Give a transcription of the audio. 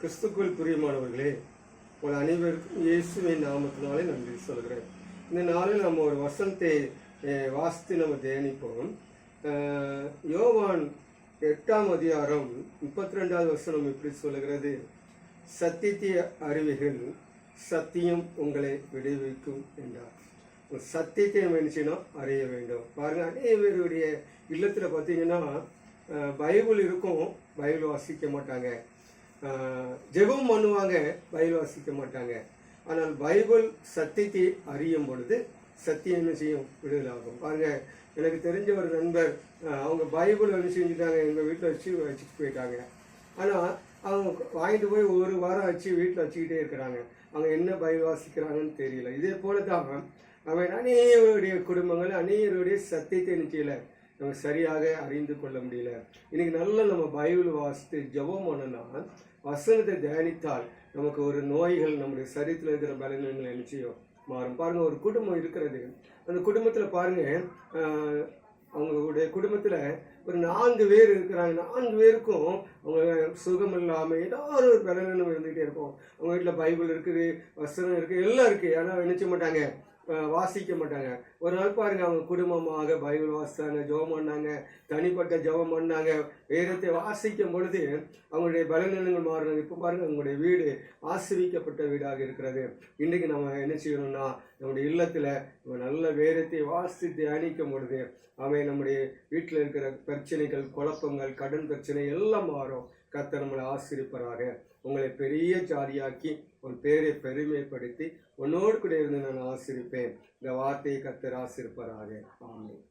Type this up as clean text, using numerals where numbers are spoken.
கிறிஸ்துக்குள் பிரியமானவர்களே, உங்கள் அனைவருக்கும் இயேசுவின் நாமத்தினாலே நன்றி சொல்கிறேன். இந்த நாளில் நம்ம ஒரு வசனத்தை வாசித்து நம்ம தியானிப்போம். யோவான் 8ஆம் அதிகாரம் 32வது வசனம் இப்படி சொல்லுகிறது: சத்தியத்தை அறிவீர்கள், சத்தியம் உங்களை விடுவிக்கும் என்றார். சத்தியத்தை மனுஷனா அறிய வேண்டும். பாருங்க, அனைவருடைய இல்லத்தில் பார்த்தீங்கன்னா பைபிள் இருக்கும், பைபிள் வாசிக்க மாட்டாங்க. ஜெபம் பண்ணுவாங்க, பைபிள் வாசிக்க மாட்டாங்க. ஆனால் பைபிள் சத்தியத்தை அறியும் பொழுது சத்தியம் என்ன செய்யும்? விடுதலாகும். பாருங்க, எனக்கு தெரிஞ்ச ஒரு நண்பர், அவங்க பைபிள் என்ன செஞ்சுட்டாங்க, எங்கள் வீட்டில் வச்சுட்டு போயிட்டாங்க. ஆனால் அவங்க வாங்கிட்டு போய் ஒரு வாரம் வச்சு வீட்டில் வச்சுக்கிட்டே இருக்கிறாங்க. அவங்க என்ன பைபிள் வாசிக்கிறாங்கன்னு தெரியல. இதே போல தான் அவன் அநேகருடைய குடும்பங்கள் அநேகருடைய சத்தியத்தை நிச்சயில நம்ம சரியாக அறிந்து கொள்ள முடியல. இன்னைக்கு நல்ல நம்ம பைபிள் வாசித்து ஜெபம் பண்ணனா, வசனத்தை தியானித்தால் நமக்கு ஒரு நோய்கள் நம்முடைய சரீரத்தில் இருக்கிற பலவீனங்கள் நிச்சயம் மாறும். பாருங்க, ஒரு குடும்பம் இருக்கிறது. அந்த குடும்பத்தில் பாருங்க, அவங்களுடைய குடும்பத்தில் ஒரு 4 பேர் இருக்கிறாங்க. 4 பேருக்கும் அவங்க சுகம் இல்லாமல் ஏதாவது ஒரு பலவீனம் இருந்துகிட்டே இருக்கும். அவங்க வீட்டில் பைபிள் இருக்குது, வசனம் இருக்குது, எல்லாம் இருக்குது. ஆனால் நினைச்ச மாட்டாங்க, வாசிக்க மாட்டாங்க. ஒரு நாள் பாருங்க, அவங்க குடும்பமாக பைபிள் வாசித்தாங்க, ஜெபம் பண்ணாங்க, தனிப்பட்ட ஜெபம் பண்ணாங்க. வேதத்தை வாசிக்கும் பொழுது அவங்களுடைய பலவீனங்கள் மாறினாங்க. இப்போ பாருங்க, அவங்களுடைய வீடு ஆசீர்வதிக்கப்பட்ட வீடாக இருக்கிறது. இன்றைக்கு நம்ம என்ன செய்யணும்னா, நம்முடைய இல்லத்தில் நம்ம நல்ல வேதத்தை வாசித்து தியானிக்கும் பொழுது அவன் நம்முடைய வீட்டில் இருக்கிற பிரச்சனைகள், குழப்பங்கள், கடன் பிரச்சனை எல்லாம் மாறும். கர்த்தர் நம்மளை ஆசீர்வதிப்பாராக. உங்களை பெரிய ஜாதியாக்கி உன் பேரை பெருமைப்படுத்தி உன்னோடு கூட இருந்து நான் ஆசீர்விப்பேன். இந்த வார்த்தையை கர்த்தர் ஆசீர்வதிப்பாராக. ஆமென்.